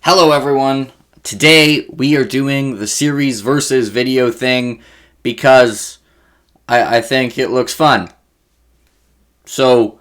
Hello everyone, today we are doing the series versus video thing because I think it looks fun. So,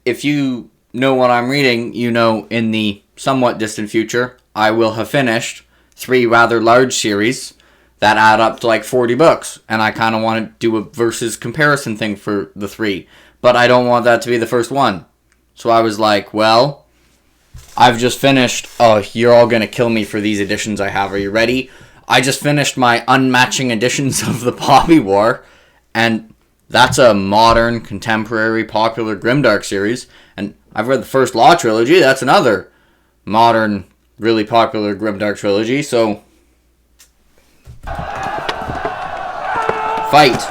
if you know what I'm reading, you know in the somewhat distant future, I will have finished 3 rather large series that add up to like 40 books, and I kind of want to do a versus comparison thing for the 3, but I don't want that to be the first one. So I was like, well, I've just finished... Oh, you're all going to kill me for these editions I have. Are you ready? I just finished my unmatching editions of the Poppy War, and that's a modern, contemporary, popular grimdark series. And I've read the first Law trilogy. That's another modern, really popular grimdark trilogy. So, fight.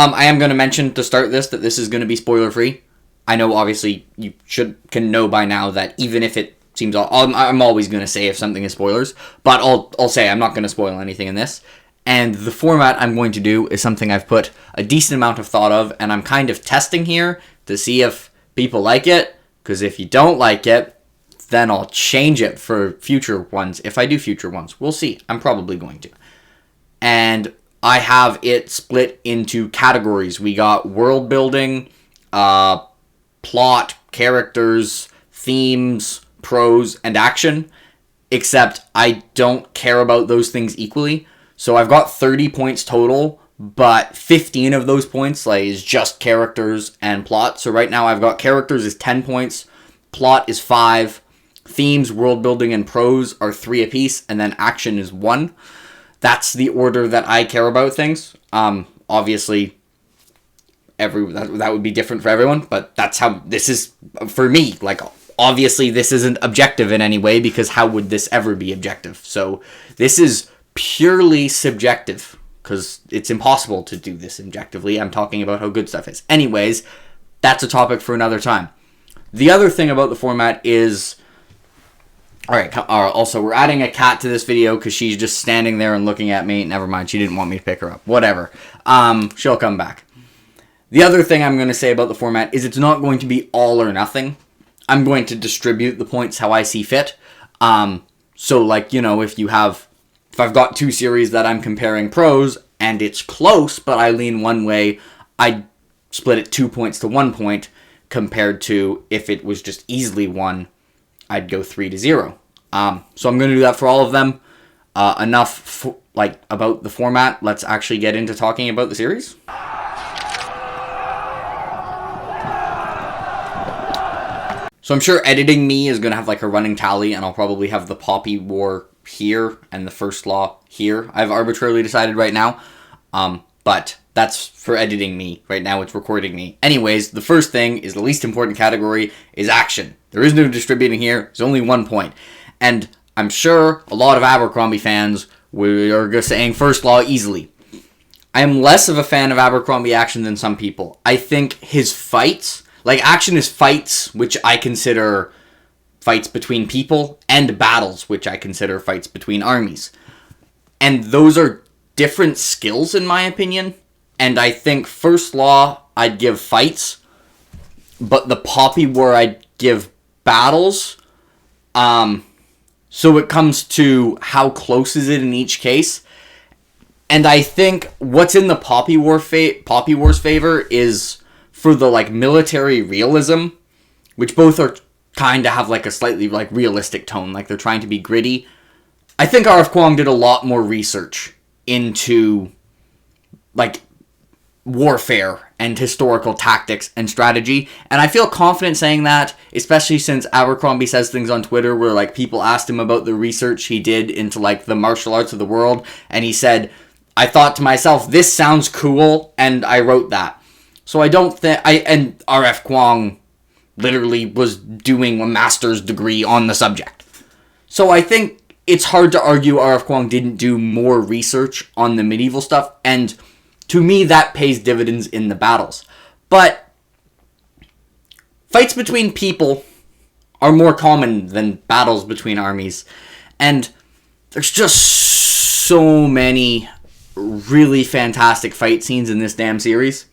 I am going to mention to start this that this is going to be spoiler free. I know obviously you can know by now that even if it seems... I'm always going to say if something is spoilers, but I'll say I'm not going to spoil anything in this. And the format I'm going to do is something I've put a decent amount of thought of, and I'm kind of testing here to see if people like it, because if you don't like it, then I'll change it for future ones. If I do future ones, we'll see. I'm probably going to. And I have it split into categories. We got world building, plot, characters, themes, prose, and action. Except I don't care about those things equally. So I've got 30 points total, but 15 of those points is just characters and plot. So right now I've got characters is 10 points, plot is 5, themes, world building, and prose are 3 apiece, and then action is 1. That's the order that I care about things. Obviously, that would be different for everyone, but that's how this is for me. Like, obviously, this isn't objective in any way, because how would this ever be objective? So, this is purely subjective, because it's impossible to do this objectively. I'm talking about how good stuff is. Anyways, that's a topic for another time. The other thing about the format is... Alright, also, we're adding a cat to this video because she's just standing there and looking at me. Never mind, she didn't want me to pick her up. Whatever. She'll come back. The other thing I'm going to say about the format is it's not going to be all or nothing. I'm going to distribute the points how I see fit. So, like, you know, if I've got 2 series that I'm comparing prose, and it's close, but I lean one way, I'd split it 2 points to 1 point, compared to if it was just easily 1, I'd go 3-0. So I'm going to do that for all of them. Enough about the format. Let's actually get into talking about the series. So I'm sure editing me is going to have like a running tally, and I'll probably have the Poppy War here and the First Law here. I've arbitrarily decided right now. But that's for editing me. Right now it's recording me. Anyways, the first thing is the least important category is action. There is no distributing here. There's only 1 point. And I'm sure a lot of Abercrombie fans are saying First Law easily. I am less of a fan of Abercrombie action than some people. I think his fights, action is fights, which I consider fights between people, and battles, which I consider fights between armies. And those are different skills in my opinion, and I think First Law I'd give fights, but the Poppy War I'd give battles. So it comes to how close is it in each case, and I think what's in the Poppy War's favor is for the military realism, which both are kind of have a slightly realistic tone, they're trying to be gritty. I think R.F. Kuang did a lot more research into warfare and historical tactics and strategy, and I feel confident saying that, especially since Abercrombie says things on Twitter where people asked him about the research he did into the martial arts of the world, and he said, I thought to myself, this sounds cool, and I wrote that. So I don't think and R.F. Kuang literally was doing a master's degree on the subject. So I think it's hard to argue R.F. Kuang didn't do more research on the medieval stuff, and to me that pays dividends in the battles. But fights between people are more common than battles between armies. And there's just so many really fantastic fight scenes in this damn series.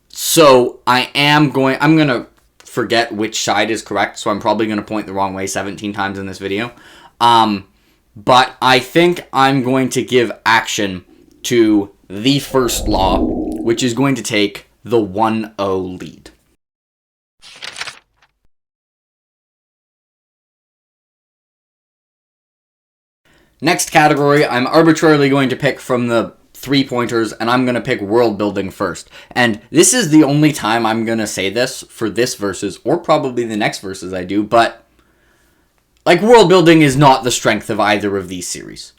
So I'm going to forget which side is correct, so I'm probably going to point the wrong way 17 times in this video. But I think I'm going to give action to the first law, which is going to take the 1-0 lead. Next category, I'm arbitrarily going to pick from the 3 pointers, and I'm going to pick world building first. And this is the only time I'm going to say this for this versus, or probably the next versus I do, but like, world building is not the strength of either of these series.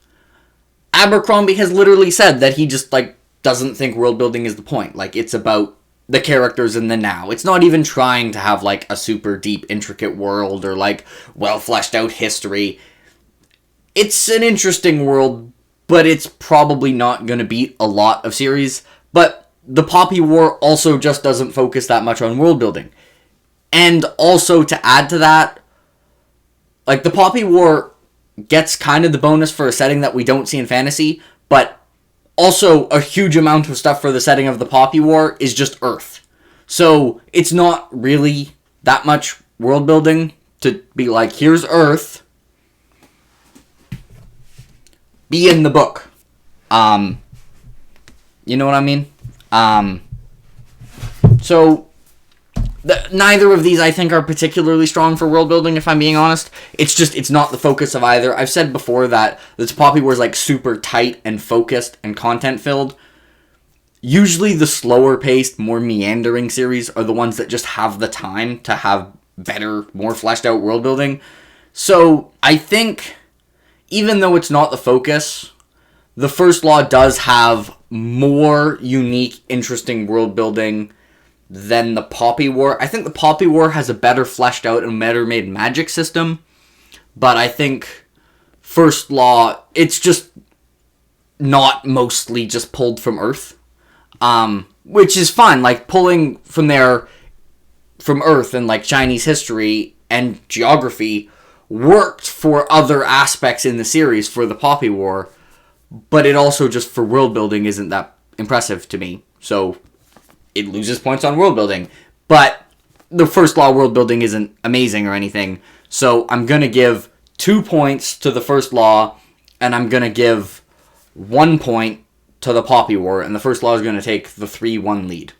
Abercrombie has literally said that he just, like, doesn't think world building is the point. Like, it's about the characters in the now. It's not even trying to have, like, a super deep, intricate world or, like, well fleshed out history. It's an interesting world, but it's probably not going to beat a lot of series. But the Poppy War also just doesn't focus that much on world building. And also, to add to that, like, the Poppy War gets kind of the bonus for a setting that we don't see in fantasy, but also a huge amount of stuff for the setting of the Poppy War is just Earth. So it's not really that much world building to be like, here's Earth, be in the book. You know what I mean? So neither of these, I think, are particularly strong for world building, if I'm being honest. It's not the focus of either. I've said before that this Poppy War is, like, super tight and focused and content-filled. Usually the slower-paced, more meandering series are the ones that just have the time to have better, more fleshed-out world building. So I think, even though it's not the focus, the First Law does have more unique, interesting world building than the Poppy War. I think the Poppy War has a better fleshed out and better made magic system, but I think First Law, it's just not mostly just pulled from Earth, which is fun. Like, pulling from Earth and, like, Chinese history and geography worked for other aspects in the series for the Poppy War, but it also just for world building isn't that impressive to me. So it loses points on world building. But the First Law world building isn't amazing or anything. So I'm going to give 2 points to the First Law, and I'm going to give 1 point to the Poppy War, and the First Law is going to take the 3-1 lead.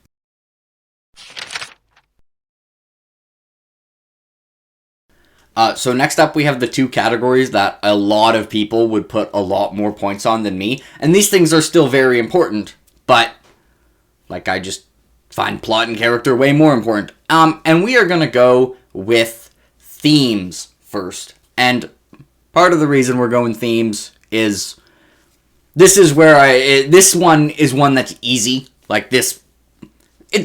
So next up we have the 2 categories that a lot of people would put a lot more points on than me. And these things are still very important, but, like, I just find plot and character way more important. And we are going to go with themes first. And part of the reason we're going themes is this is where this one is one that's easy. Like, the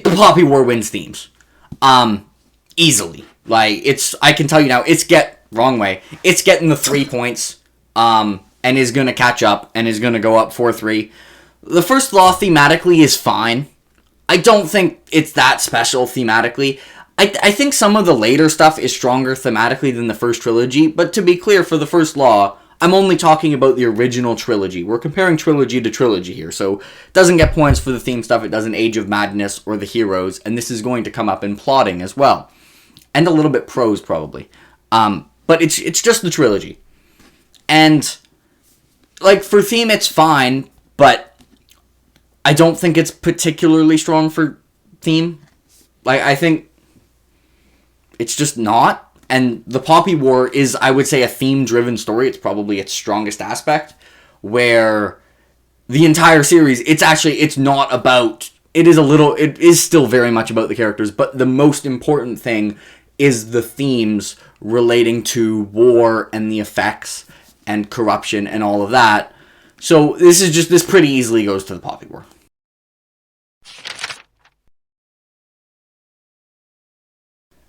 Poppy War wins themes. Easily. Like, I can tell you now, it's getting the 3 points, and is going to catch up, and is going to go up 4-3. The First Law thematically is fine. I don't think it's that special thematically. I think some of the later stuff is stronger thematically than the first trilogy, but to be clear, for the First Law, I'm only talking about the original trilogy. We're comparing trilogy to trilogy here, so it doesn't get points for the theme stuff, it doesn't Age of Madness or the heroes, and this is going to come up in plotting as well. And a little bit prose, probably. But it's just the trilogy. And, like, for theme, it's fine, but I don't think it's particularly strong for theme. Like, I think it's just not. And the Poppy War is, I would say, a theme-driven story. It's probably its strongest aspect, where the entire series, it's not about, it is still very much about the characters, but the most important thing is the themes relating to war and the effects and corruption and all of that. So this pretty easily goes to the Poppy War.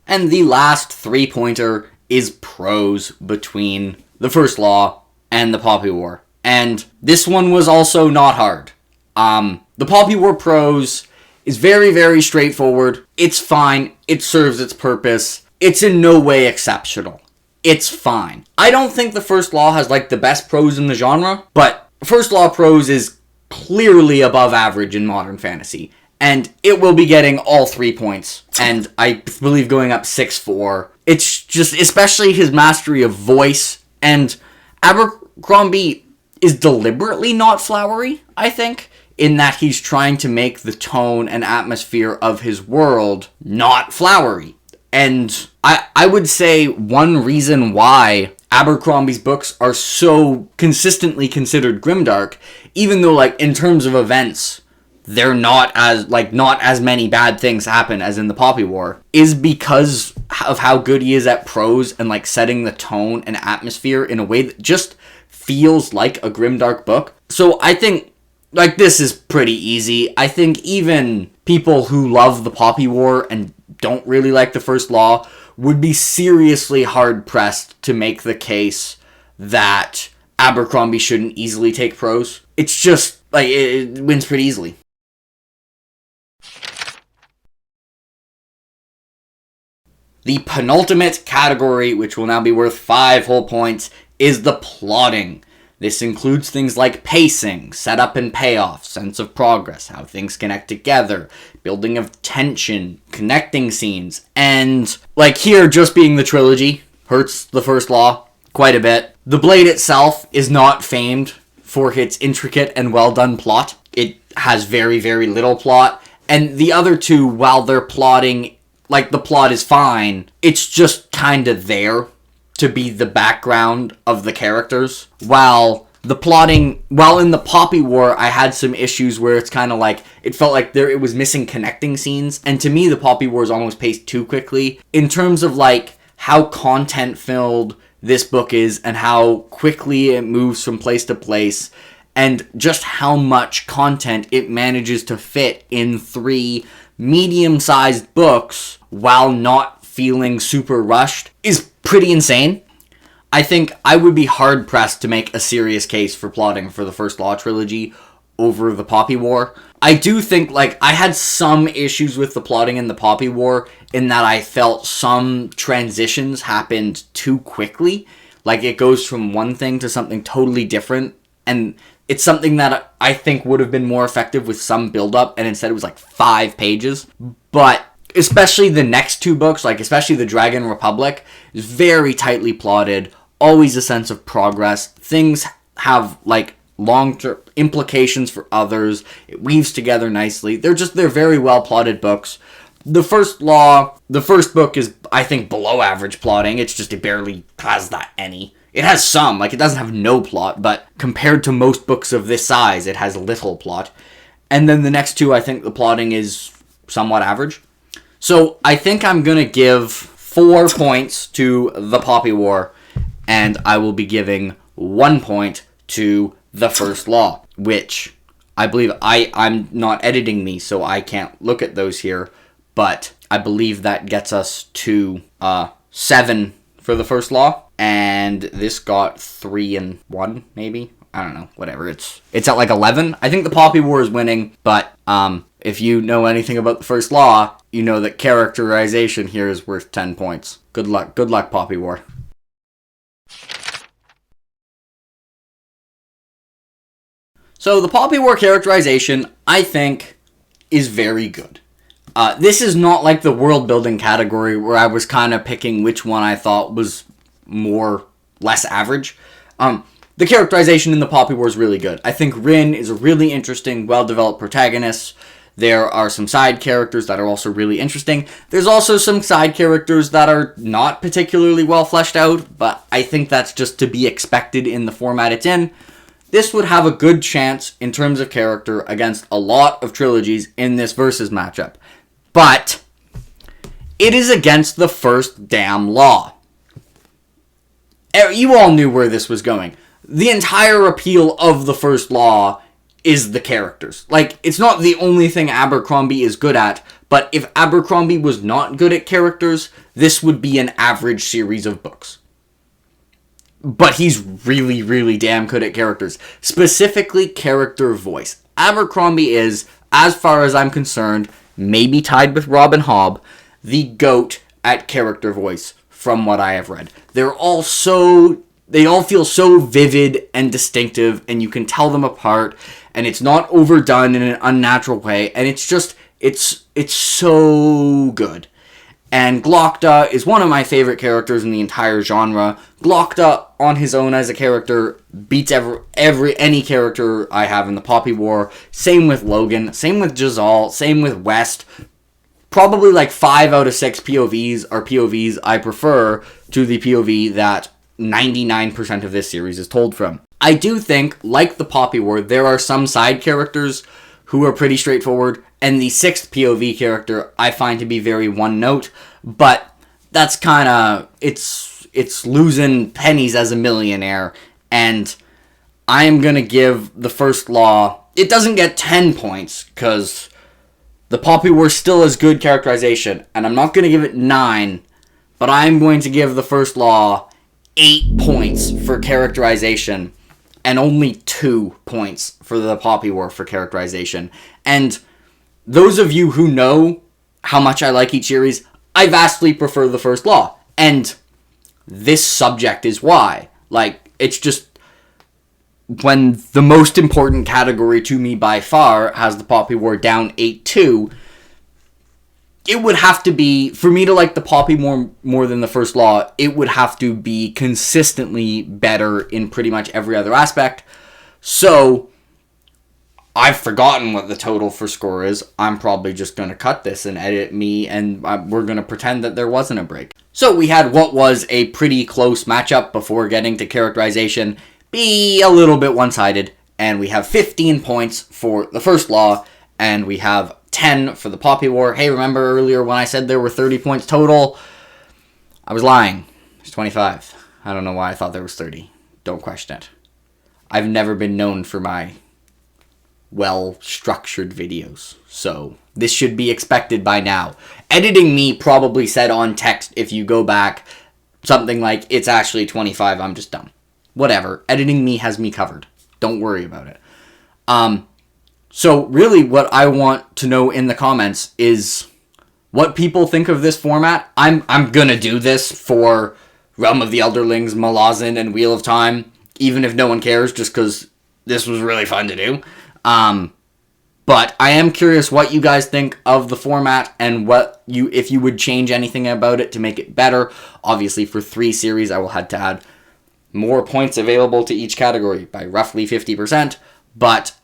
And the last 3-pointer is Prose between the First Law and the Poppy War. And this one was also not hard. The Poppy War Prose is very, very straightforward. It's fine. It serves its purpose. it's in no way exceptional. It's fine. I don't think the First Law has, like, the best prose in the genre, but First Law prose is clearly above average in modern fantasy. And it will be getting all 3 points. And I believe going up 6-4. It's just, especially his mastery of voice. And Abercrombie is deliberately not flowery, I think, in that he's trying to make the tone and atmosphere of his world not flowery. And I would say one reason why Abercrombie's books are so consistently considered grimdark, even though, like, in terms of events, they're not as many bad things happen as in the Poppy War, is because of how good he is at prose and, like, setting the tone and atmosphere in a way that just feels like a grimdark book. So I think, like, this is pretty easy. I think even people who love the Poppy War and don't really like the First Law would be seriously hard-pressed to make the case that Abercrombie shouldn't easily take prose. It's just, like, it wins pretty easily. The penultimate category, which will now be worth 5 whole points, is the plotting. This includes things like pacing, setup and payoff, sense of progress, how things connect together, building of tension, connecting scenes, and, like, here, just being the trilogy hurts the First Law quite a bit. The Blade itself is not famed for its intricate and well-done plot. It has very, very little plot, and the other two, while they're plotting, like, the plot is fine, it's just kinda there to be the background of the characters. While in the Poppy War, I had some issues where it's kind of like, it felt like it was missing connecting scenes, and to me, the Poppy War is almost paced too quickly. In terms of, like, how content-filled this book is, and how quickly it moves from place to place, and just how much content it manages to fit in 3 medium-sized books, while not feeling super rushed, is pretty insane. I think I would be hard-pressed to make a serious case for plotting for the First Law trilogy over the Poppy War. I do think, like, I had some issues with the plotting in the Poppy War, in that I felt some transitions happened too quickly. Like, it goes from one thing to something totally different, and it's something that I think would have been more effective with some build-up, and instead it was like 5 pages. But especially the next 2 books, like especially the Dragon Republic, is very tightly plotted, always a sense of progress. Things have, like, long-term implications for others. It weaves together nicely. They're very well plotted books. The First Law, the first book is, I think, below average plotting. It's just, it barely has that any. It has some, like, it doesn't have no plot, but compared to most books of this size, it has little plot. And then the next 2, I think the plotting is somewhat average. So I think I'm going to give 4 points to the Poppy War, and I will be giving 1 point to the First Law, which I believe I'm not editing these, so I can't look at those here, but I believe that gets us to 7 for the First Law, and this got 3 and 1, maybe? I don't know, whatever. It's at like 11. I think the Poppy War is winning, but if you know anything about the First Law, you know that characterization here is worth 10 points. Good luck, Poppy War. So the Poppy War characterization, I think, is very good. This is not like the world building category where I was kind of picking which one I thought was less average. The characterization in the Poppy War is really good. I think Rin is a really interesting, well-developed protagonist. There are some side characters that are also really interesting. There's also some side characters that are not particularly well fleshed out, but I think that's just to be expected in the format it's in. This would have a good chance in terms of character against a lot of trilogies in this versus matchup. But it is against the first damn law. You all knew where this was going. The entire appeal of the First Law is the characters. Like, it's not the only thing Abercrombie is good at, but if Abercrombie was not good at characters, this would be an average series of books. But he's really, really damn good at characters. Specifically, character voice. Abercrombie is, as far as I'm concerned, maybe tied with Robin Hobb, the GOAT at character voice from what I have read. They all feel so vivid and distinctive, and you can tell them apart, and it's not overdone in an unnatural way, and it's so good. And Glokta is one of my favorite characters in the entire genre. Glokta, on his own as a character, beats any character I have in the Poppy War. Same with Logan, same with Jazal, same with West. Probably like 5 out of 6 POVs are POVs I prefer to the POV that 99% of this series is told from. I do think, like the Poppy War, there are some side characters who are pretty straightforward, and the 6th POV character I find to be very one-note, but that's kind of, it's losing pennies as a millionaire, and I am going to give the First Law, it doesn't get 10 points, because the Poppy War still has good characterization, and I'm not going to give it 9, but I'm going to give the First Law 8 points for characterization, and only 2 points for the Poppy War for characterization. And those of you who know how much I like each series, I vastly prefer the First Law. And this subject is why. Like, it's just, when the most important category to me by far has the Poppy War down 8-2, it would have to be, for me to like the Poppy more than the First Law, it would have to be consistently better in pretty much every other aspect. So, I've forgotten what the total for score is. I'm probably just going to cut this and edit me, and we're going to pretend that there wasn't a break. So, we had what was a pretty close matchup before getting to characterization be a little bit one-sided, and we have 15 points for the First Law, and we have 10 for the Poppy War. Hey, remember earlier when I said there were 30 points total? I was lying. There's 25. I don't know why I thought there was 30. Don't question it. I've never been known for my well-structured videos, so this should be expected by now. Editing me probably said on text, if you go back, something like, it's actually 25, I'm just dumb. Whatever. Editing me has me covered. Don't worry about it. So really what I want to know in the comments is what people think of this format. I'm gonna do this for Realm of the Elderlings, Malazan, and Wheel of Time, even if no one cares, just because this was really fun to do. But I am curious what you guys think of the format and if you would change anything about it to make it better. Obviously, for 3 series, I will have to add more points available to each category by roughly 50%. But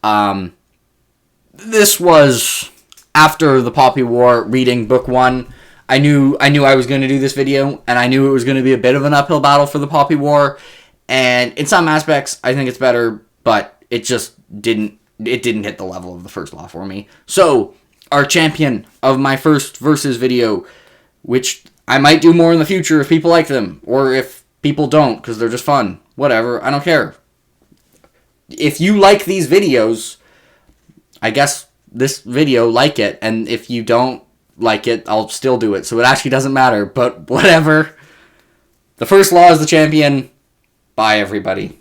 this was after the Poppy War, reading book 1. I knew I was going to do this video, and I knew it was going to be a bit of an uphill battle for the Poppy War. And in some aspects, I think it's better, but it just didn't hit the level of the First Law for me. So, our champion of my first versus video, which I might do more in the future if people like them, or if people don't, because they're just fun. Whatever, I don't care. If you like these videos, I guess this video, like it, and if you don't like it, I'll still do it, so it actually doesn't matter, but whatever. The First Law is the champion. Bye, everybody.